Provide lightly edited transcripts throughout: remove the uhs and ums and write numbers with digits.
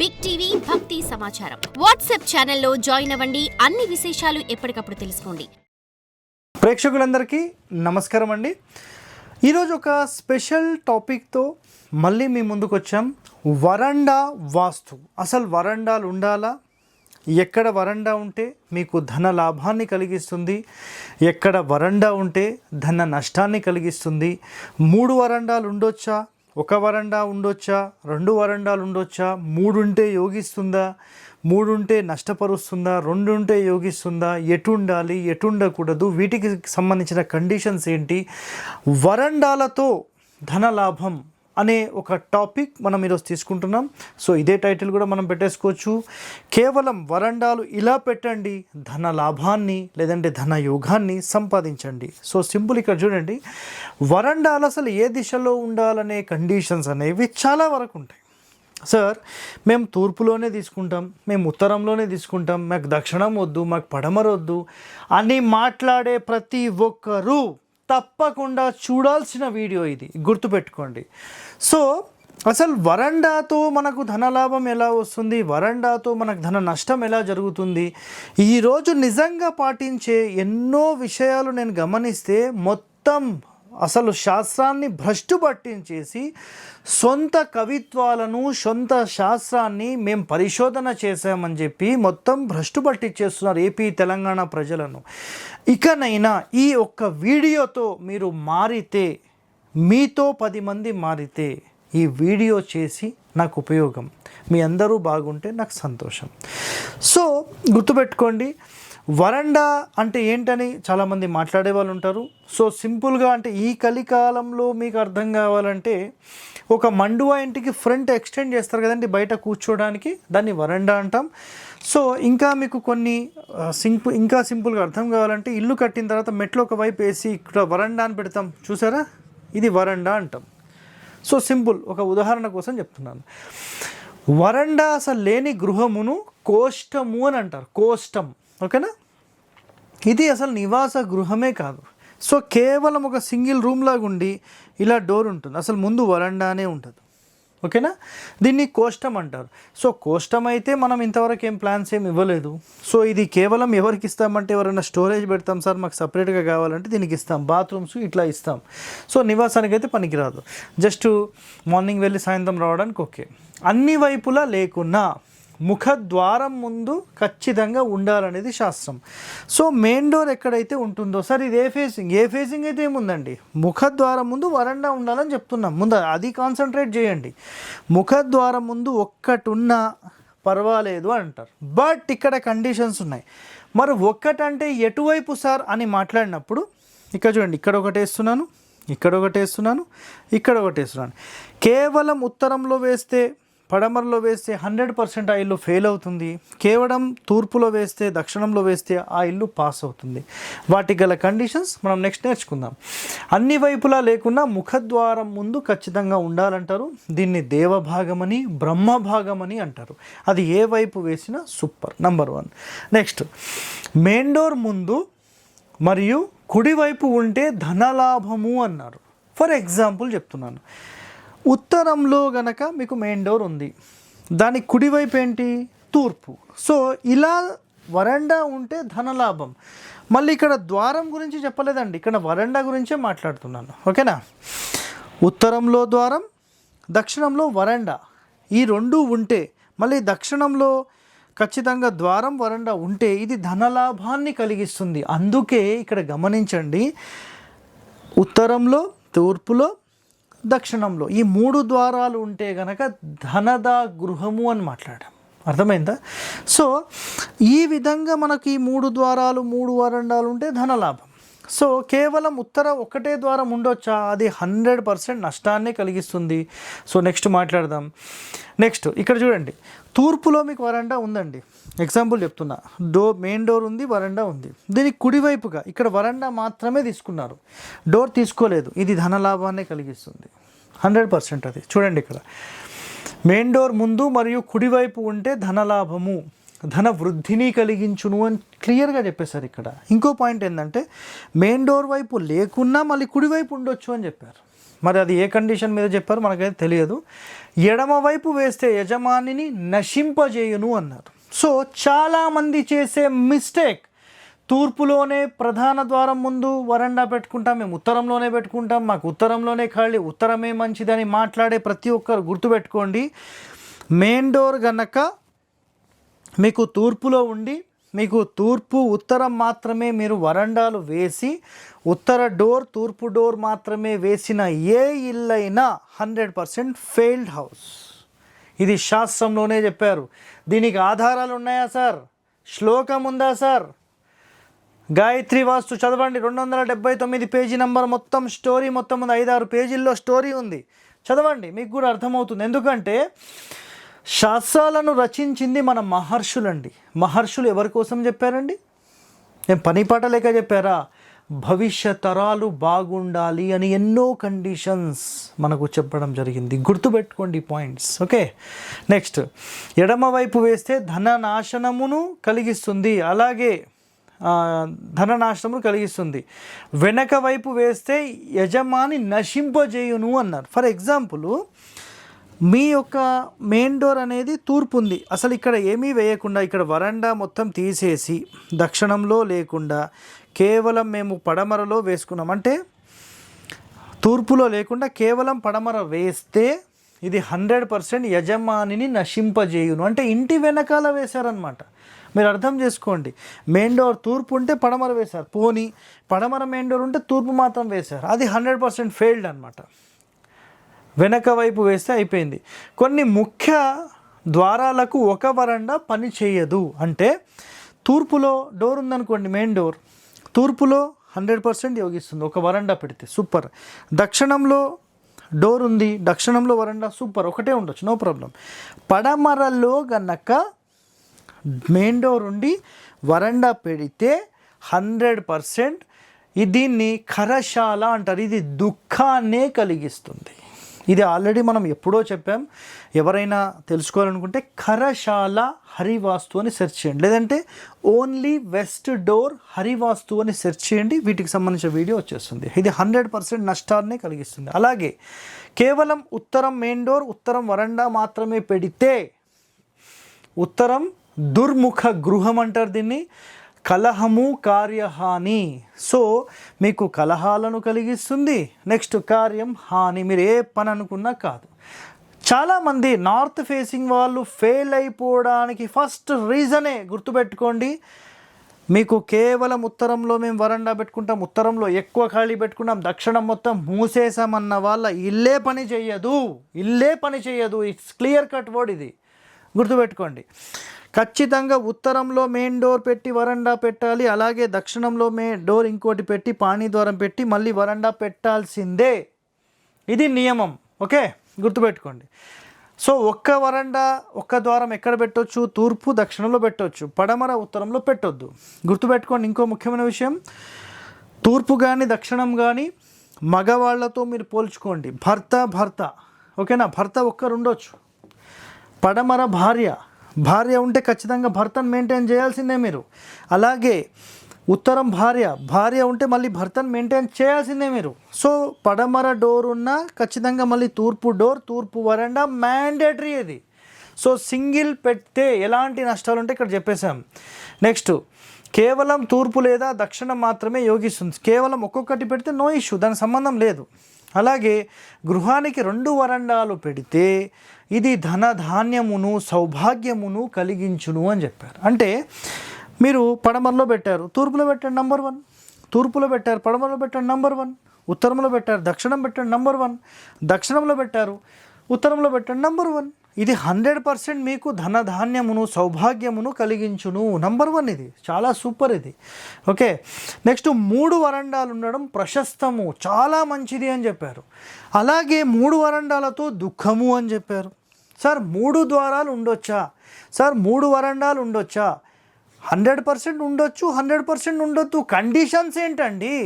Big TV భక్తి సమాచారం WhatsApp ఛానల్లో జాయిన్ అవ్వండి. అన్ని విశేషాలు ఎప్పటికప్పుడు తెలుసుకోండి. ప్రేక్షకులందరికీ నమస్కారం అండి. ఈరోజు ఒక స్పెషల్ టాపిక్తో మళ్ళీ మీ ముందుకు వచ్చాం. వరండా వాస్తు. అసలు వరండాలు ఉండాలా? ఎక్కడ వరండా ఉంటే మీకు ధన లాభాన్ని కలిగిస్తుంది, ఎక్కడ వరండా ఉంటే ధన నష్టాన్ని కలిగిస్తుంది, 3 వరండాలు ఉండొచ్చా, 1 వరండా ఉండొచ్చా, 2 వరండాలు ఉండొచ్చా, 3 ఉంటే యోగిస్తుందా, 3 ఉంటే నష్టపరుస్తుందా, 2 ఉంటే యోగిస్తుందా, ఎటు ఉండాలి, ఎటు ఉండకూడదు, వీటికి సంబంధించిన కండిషన్స్ ఏంటి, వరండాలతో ధన లాభం అనే ఒక టాపిక్ మనం ఈరోజు తీసుకుంటున్నాం. సో ఇదే టైటిల్ కూడా మనం పెట్టేసుకోవచ్చు. కేవలం వరండాలు ఇలా పెట్టండి, ధన లాభాన్ని లేదంటే ధన యోగాన్ని సంపాదించండి. So simple. ఇక్కడ చూడండి, వరండాలు అసలు ఏ దిశలో ఉండాలనే కండిషన్స్ అనేవి చాలా వరకు ఉంటాయి. సార్, మేము తూర్పులోనే తీసుకుంటాం, మేము ఉత్తరంలోనే తీసుకుంటాం, మాకు దక్షిణం వద్దు, మాకు పడమర వద్దు అని మాట్లాడే ప్రతి ఒక్కరూ తప్పకుండా చూడాల్సిన వీడియో ఇది, గుర్తుపెట్టుకోండి. సో అసలు వరండాతో మనకు ధనలాభం ఎలా వస్తుంది, వరండాతో మనకు ధన నష్టం ఎలా జరుగుతుంది, ఈరోజు నిజంగా పాటించే ఎన్నో విషయాలు నేను గమనిస్తే మొత్తం అసలు శాస్త్రాన్ని భ్రష్టు పట్టించేసి సొంత కవిత్వాలను, సొంత శాస్త్రాన్ని మేము పరిశోధన చేశామని చెప్పి మొత్తం భ్రష్టు పట్టించేస్తున్నారు ఏపీ తెలంగాణ ప్రజలను. ఇకనైనా ఈ ఒక్క వీడియోతో మీరు మారితే, మీతో 10 మంది మారితే ఈ వీడియో చేసి నాకు ఉపయోగం, మీ అందరూ బాగుంటే నాకు సంతోషం. సో గుర్తుపెట్టుకోండి, వరండా అంటే ఏంటని చాలామంది మాట్లాడే వాళ్ళు ఉంటారు. సో సింపుల్గా అంటే ఈ కలికాలంలో మీకు అర్థం కావాలంటే ఒక మండువా ఇంటికి ఫ్రంట్ ఎక్స్టెండ్ చేస్తారు కదండి బయట కూర్చోడానికి, దాన్ని వరండా అంటాం. సో ఇంకా మీకు కొన్ని ఇంకా సింపుల్గా అర్థం కావాలంటే ఇల్లు కట్టిన తర్వాత మెట్లు ఒకవైపు వేసి ఇక్కడ వరండా అని పెడతాం చూసారా, ఇది వరండా అంటాం. సో సింపుల్, ఒక ఉదాహరణ కోసం చెప్తున్నాను. వరండా అసలు లేని గృహమును కోష్టము అని అంటారు. కోష్టం, ఓకేనా? ఇది అసలు నివాస గృహమే కాదు. సో కేవలం ఒక సింగిల్ రూమ్ లాగా ఉండి ఇలా డోర్ ఉంటుంది, అసలు ముందు వరండానే ఉంటుంది, ఓకేనా? దీన్ని కోష్టం అంటారు. సో కోష్టం అయితే మనం ఇంతవరకు ఏం ప్లాన్స్ ఏమి ఇవ్వలేదు. సో ఇది కేవలం ఎవరికి ఇస్తామంటే ఎవరైనా స్టోరేజ్ పెడతాం సార్ మాకు సపరేట్గా కావాలంటే దీనికి ఇస్తాం, బాత్రూమ్స్ ఇట్లా ఇస్తాం. సో నివాసానికి అయితే పనికిరాదు, జస్ట్ మార్నింగ్ వెళ్ళి సాయంత్రం రావడానికి ఓకే. అన్ని వైపులా లేకున్నా ముఖద్వారం ముందు ఖచ్చితంగా ఉండాలనేది శాస్త్రం. సో మెయిన్ డోర్ ఎక్కడైతే ఉంటుందో, సార్ ఇది ఏ ఫేసింగ్ అయితే ఏముందండి, ముఖద్వారం ముందు వరండా ఉండాలని చెప్తున్నాం. ముందు అది కాన్సన్ట్రేట్ చేయండి. ముఖద్వారం ముందు ఒక్కటి ఉన్నా పర్వాలేదు అంటారు. బట్ ఇక్కడ కండిషన్స్ ఉన్నాయి. మరి ఒక్కటంటే ఎటువైపు సార్ అని మాట్లాడినప్పుడు ఇక్కడ చూడండి, ఇక్కడ ఒకటి వేస్తున్నాను, ఇక్కడ ఒకటి వేస్తున్నాను, ఇక్కడ ఒకటి వేస్తున్నాను. కేవలం ఉత్తరంలో వేస్తే, పడమరలో వేస్తే 100% ఆ ఇల్లు ఫెయిల్ అవుతుంది. కేవలం తూర్పులో వేస్తే, దక్షిణంలో వేస్తే ఆ ఇల్లు పాస్ అవుతుంది. వాటికి గల కండిషన్స్ మనం నెక్స్ట్ నేర్చుకుందాం. అన్ని వైపులా లేకున్నా ముఖద్వారం ముందు ఖచ్చితంగా ఉండాలంటారు. దీన్ని దేవభాగమని, బ్రహ్మభాగమని అంటారు. అది ఏ వైపు వేసినా super, number 1. Next, main door ముందు మరియు కుడివైపు ఉంటే ధనలాభము అన్నారు. ఫర్ ఎగ్జాంపుల్ చెప్తున్నాను, ఉత్తరంలో గనక మీకు మెయిన్ డోర్ ఉంది, దాని కుడివైపు ఏంటి, తూర్పు. సో ఇలా వరండా ఉంటే ధనలాభం. మళ్ళీ ఇక్కడ ద్వారం గురించి చెప్పలేదండి, ఇక్కడ వరండా గురించే మాట్లాడుతున్నాను, ఓకేనా? ఉత్తరంలో ద్వారం, దక్షిణంలో వరండా, ఈ 2 ఉంటే, మళ్ళీ దక్షిణంలో ఖచ్చితంగా ద్వారం, వరండా ఉంటే ఇది ధనలాభాన్ని కలిగిస్తుంది. అందుకే ఇక్కడ గమనించండి, ఉత్తరంలో, తూర్పులో, దక్షిణంలో ఈ 3 ద్వారాలు ఉంటే గనక ధనద గృహము అని మాట్లాడాం. అర్థమైందా? సో ఈ విధంగా మనకి ఈ 3 ద్వారాలు, 3 వరండాలు ఉంటే ధనలాభం. సో కేవలం ఒకటే ద్వారం ఉండొచ్చా, అది 100% నష్టాన్ని కలిగిస్తుంది. సో నెక్స్ట్ మాట్లాడదాం. నెక్స్ట్ ఇక్కడ చూడండి, తూర్పులో మీకు వరండా ఉందండి, ఎగ్జాంపుల్ చెప్తున్నా, మెయిన్ డోర్ ఉంది, వరండా ఉంది. దీనికి కుడివైపుగా ఇక్కడ వరండా మాత్రమే తీసుకున్నారు, డోర్ తీసుకోలేదు. ఇది ధనలాభాన్ని కలిగిస్తుంది 100%. అది చూడండి, ఇక్కడ మెయిన్ డోర్ ముందు మరియు కుడివైపు ఉంటే ధనలాభము, ధన వృద్ధిని కలిగించును అని క్లియర్గా చెప్పేశారు. ఇక్కడ ఇంకో పాయింట్ ఏంటంటే మెయిన్ డోర్ వైపు లేకున్నా మళ్ళీ కుడివైపు ఉండొచ్చు అని చెప్పారు. మరి అది ఏ కండిషన్ మీద చెప్పారు మనకైతే తెలియదు. ఎడమవైపు వేస్తే యజమానిని నశింపజేయును అన్నారు. సో చాలామంది చేసే మిస్టేక్, తూర్పులోనే ప్రధాన ద్వారం ముందు వరండా పెట్టుకుంటాం, మేము ఉత్తరంలోనే పెట్టుకుంటాం, మాకు ఉత్తరంలోనే ఖాళీ, ఉత్తరమే మంచిదని మాట్లాడే ప్రతి ఒక్కరు గుర్తుపెట్టుకోండి, మెయిన్ డోర్ గనక మీకు తూర్పులో ఉండి మీకు తూర్పు ఉత్తరం మాత్రమే మీరు వరండాలు వేసి ఉత్తర డోర్ తూర్పు డోర్ మాత్రమే వేసిన ఏ ఇల్లైనా 100% ఫెయిల్డ్ హౌస్. ఇది శాస్త్రంలోనే చెప్పారు. దీనికి ఆధారాలు ఉన్నాయా సార్? శ్లోకం ఉందా సార్? గాయత్రి వాస్తు చదవండి, 279 పేజీ నంబర్, మొత్తం స్టోరీ మొత్తం ఉంది, 5-6 పేజీల్లో స్టోరీ ఉంది, చదవండి, మీకు కూడా అర్థమవుతుంది. ఎందుకంటే శాస్త్రాలను రచించింది మన మహర్షులండి. మహర్షులు ఎవరి కోసం చెప్పారండి? నేను పనిపాట లేక చెప్పారా? భవిష్య తరాలు బాగుండాలి అని ఎన్నో కండిషన్స్ మనకు చెప్పడం జరిగింది. గుర్తుపెట్టుకోండి పాయింట్స్. ఓకే, నెక్స్ట్, ఎడమ వైపు వేస్తే ధన నాశనమును కలిగిస్తుంది, అలాగే ధననాశనము కలిగిస్తుంది. వెనక వైపు వేస్తే యజమాని నశింపజేయును అన్నారు. ఫర్ ఎగ్జాంపుల్, మీ యొక్క మెయిన్ డోర్ అనేది తూర్పు ఉంది, అసలు ఇక్కడ ఏమీ వేయకుండా ఇక్కడ వరండా మొత్తం తీసేసి దక్షిణంలో లేకుండా కేవలం మేము పడమరలో వేసుకున్నాం, అంటే తూర్పులో లేకుండా కేవలం పడమర వేస్తే ఇది 100% యజమానిని నశింపజేయును, అంటే ఇంటి వెనకాల వేశారనమాట. మీరు అర్థం చేసుకోండి, మెయిన్ డోర్ తూర్పు ఉంటే పడమర వేశారు, పోనీ పడమర మెయిన్ డోర్ ఉంటే తూర్పు మాత్రం వేశారు, అది 100% ఫెయిల్డ్ అనమాట. వెనక వైపు వేస్తే అయిపోయింది. కొన్ని ముఖ్య ద్వారాలకు ఒక వరండా పని చేయదు, అంటే తూర్పులో డోర్ ఉందనుకోండి, మెయిన్ డోర్ తూర్పులో 100% యోగిస్తుంది, ఒక వరండా పెడితే సూపర్. దక్షిణంలో డోర్ ఉంది, దక్షిణంలో వరండా సూపర్, ఒకటే ఉండొచ్చు, నో ప్రాబ్లం. పడమరలో గనక మెయిన్ డోర్ ఉండి వరండా పెడితే 100% దీన్ని ఖరశాల అంటారు, ఇది దుఃఖాన్నే కలిగిస్తుంది. ఇది ఆల్రెడీ మనం ఎప్పుడో చెప్పాం. ఎవరైనా తెలుసుకోవాలనుకుంటే ఖరశాల హరివాస్తు అని సెర్చ్ చేయండి, లేదంటే ఓన్లీ వెస్ట్ డోర్ హరివాస్తు అని సెర్చ్ చేయండి, వీటికి సంబంధించిన వీడియో వచ్చేస్తుంది. ఇది 100% నష్టాన్నే కలిగిస్తుంది. అలాగే కేవలం ఉత్తరం మెయిన్ డోర్ ఉత్తరం వరండా మాత్రమే పెడితే ఉత్తరం దుర్ముఖ గృహం అంటారు దీన్ని, కలహము కార్యహాని. సో మీకు కలహాలను కలిగిస్తుంది, నెక్స్ట్ కార్యం హాని, మీరు ఏ పని అనుకున్నా కాదు. చాలామంది నార్త్ ఫేసింగ్ వాళ్ళు ఫెయిల్ అయిపోవడానికి ఫస్ట్ రీజనే గుర్తుపెట్టుకోండి, మీకు కేవలం ఉత్తరంలో మేము వరండా పెట్టుకుంటాం, ఉత్తరంలో ఎక్కువ ఖాళీ పెట్టుకుంటాం, దక్షిణం మొత్తం మూసేసామన్న వాళ్ళ ఇల్లే పని చేయదు, ఇల్లే పని చేయదు. ఇట్స్ క్లియర్ కట్ వర్డ్, ఇది గుర్తుపెట్టుకోండి. ఖచ్చితంగా ఉత్తరంలో మెయిన్ డోర్ పెట్టి వరండా పెట్టాలి, అలాగే దక్షిణంలో డోర్ ఇంకోటి పెట్టి పాణి ద్వారం పెట్టి మళ్ళీ వరండా పెట్టాల్సిందే, ఇది నియమం. ఓకే, గుర్తుపెట్టుకోండి. సో ఒక్క వరండా ఒక్క ద్వారం ఎక్కడ పెట్టవచ్చు? తూర్పు దక్షిణంలో పెట్టవచ్చు, పడమర ఉత్తరంలో పెట్టొద్దు. గుర్తుపెట్టుకోండి. ఇంకో ముఖ్యమైన విషయం, తూర్పు కానీ దక్షిణం కానీ మగవాళ్లతో మీరు పోల్చుకోండి. భర్త ఓకేనా, భర్త ఒక్కరు ఉండొచ్చు, పడమర భార్య ఉంటే ఖచ్చితంగా భర్తను మెయింటైన్ చేయాల్సిందే మీరు. అలాగే ఉత్తరం భార్య ఉంటే మళ్ళీ భర్తను మెయింటైన్ చేయాల్సిందే మీరు. సో పడమర డోర్ ఉన్న ఖచ్చితంగా మళ్ళీ తూర్పు డోర్ తూర్పు వరండా మ్యాండేటరీ ఇది. సో సింగిల్ పెడితే ఎలాంటి నష్టాలు ఉంటే ఇక్కడ చెప్పేశాం. నెక్స్ట్, కేవలం తూర్పు లేదా దక్షిణం మాత్రమే యోగిస్తుంది, కేవలం ఒక్కొక్కటి పెడితే నో ఇష్యూ, దానికి సంబంధం లేదు. అలాగే గృహానికి 2 వరండాలు పెడితే ఇది ధనధాన్యమును సౌభాగ్యమును కలిగించును అని చెప్పారు. అంటే మీరు పడమరలో పెట్టారు, తూర్పులో పెట్టారు నెంబర్ 1, తూర్పులో పెట్టారు పడమరలో పెట్టారు నెంబర్ 1, ఉత్తరంలో పెట్టారు దక్షిణం పెట్టారు నెంబర్ 1, దక్షిణంలో పెట్టారు ఉత్తరంలో పెట్టారు నెంబర్ 1. ఇది 100% మీకు ధనధాన్యమును సౌభాగ్యమును కలిగించును, నెంబర్ 1. ఇది చాలా సూపర్ ఇది. ఓకే, నెక్స్ట్ 3 వరండాలు ఉండడం ప్రశస్తము, చాలా మంచిది అని చెప్పారు. అలాగే 3 వరండాలతో దుఃఖము అని చెప్పారు. సార్ 3 ద్వారాలు ఉండొచ్చా? సార్ 3 వరండాలు ఉండొచ్చా? 100% ఉండొచ్చు, 100% ఉండొద్దు. కండిషన్స్ ఏంటండి?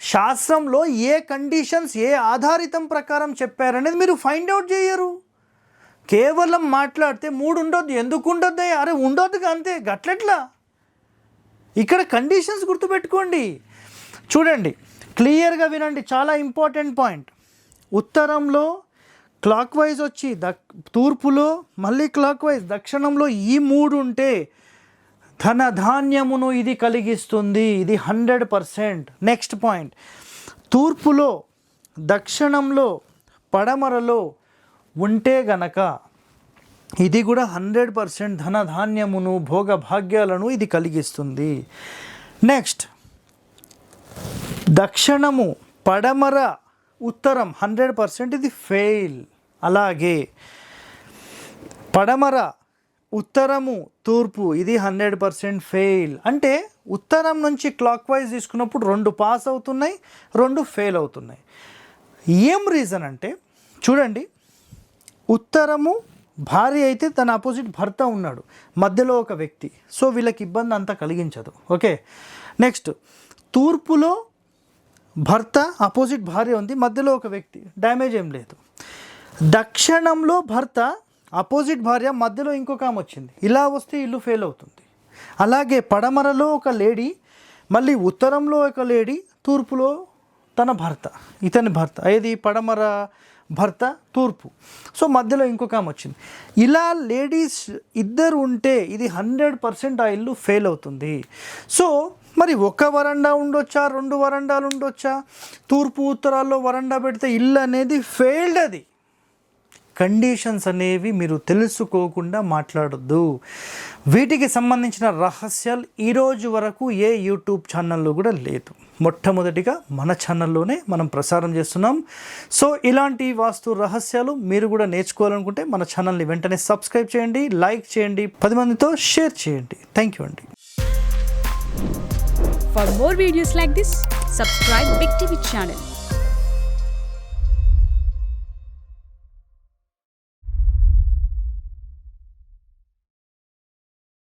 శాస్త్రంలో ఏ కండిషన్స్ ఏ ఆధారితం ప్రకారం చెప్పారనేది మీరు ఫైండ్ అవుట్ చేయరు. కేవలం మాట్లాడితే 3 ఉండొద్దు, ఎందుకు ఉండొద్దు? అరే ఉండొద్దుగా, అంతే, గట్లెట్లా? ఇక్కడ కండిషన్స్ గుర్తుపెట్టుకోండి. చూడండి, క్లియర్గా వినండి, చాలా ఇంపార్టెంట్ పాయింట్. ఉత్తరంలో క్లాక్ వైజ్ వచ్చి తూర్పులో మళ్ళీ క్లాక్ వైజ్ దక్షిణంలో ఈ 3 ఉంటే ధనధాన్యమును ఇది కలిగిస్తుంది. ఇది 100%. నెక్స్ట్ పాయింట్, తూర్పులో దక్షిణంలో పడమరలో ఉంటే గనక ఇది కూడా 100% ధనధాన్యమును భోగభాగ్యాలను ఇది కలిగిస్తుంది. నెక్స్ట్, దక్షిణము పడమర ఉత్తరం 100% ఇది ఫెయిల్. అలాగే పడమర ఉత్తరము తూర్పు ఇది 100% ఫెయిల్. అంటే ఉత్తరం నుంచి క్లాక్ వైజ్ తీసుకున్నప్పుడు 2 పాస్ అవుతున్నాయి, 2 ఫెయిల్ అవుతున్నాయి. ఏం రీజన్ అంటే చూడండి, ఉత్తరము భార్య అయితే తన ఆపోజిట్ భర్త ఉన్నాడు, మధ్యలో ఒక వ్యక్తి, సో వీళ్ళకి ఇబ్బంది అంతా కలిగించదు. ఓకే. నెక్స్ట్, తూర్పులో భర్త ఆపోజిట్ భార్య ఉంది, మధ్యలో ఒక వ్యక్తి, డ్యామేజ్ ఏం లేదు. దక్షిణంలో భర్త ఆపోజిట్ భార్య, మధ్యలో ఇంకొక ఆమె వచ్చింది, ఇలా వస్తే ఇల్లు ఫెయిల్ అవుతుంది. అలాగే పడమరలో ఒక లేడీ, మళ్ళీ ఉత్తరంలో ఒక లేడీ, తూర్పులో తన భర్త, ఇతని భర్త, ఏది పడమర భర్త తూర్పు, సో మధ్యలో ఇంకొక ఆమె వచ్చింది. ఇలా లేడీస్ ఇద్దరు ఉంటే ఇది 100% ఆ ఇల్లు ఫెయిల్ అవుతుంది. సో మరి ఒక వరండా ఉండొచ్చా, 2 వరండాలు ఉండొచ్చా? తూర్పు ఉత్తరాల్లో వరండా పెడితే ఇల్లు అనేది ఫెయిల్డ్. అది కండిషన్స్ అనేవి మీరు తెలుసుకోకుండా మాట్లాడొద్దు. వీటికి సంబంధించిన రహస్యాలు ఈరోజు వరకు ఏ యూట్యూబ్ ఛానల్లో కూడా లేదు. మొట్టమొదటిగా మన ఛానల్లోనే మనం ప్రసారం చేస్తున్నాం. సో ఇలాంటి వాస్తు రహస్యాలు మీరు కూడా నేర్చుకోవాలనుకుంటే మన ఛానల్ని వెంటనే సబ్స్క్రైబ్ చేయండి, లైక్ చేయండి, 10 మందితో షేర్ చేయండి. థ్యాంక్ యూ అండి. For more videos like this, subscribe Big TV channel.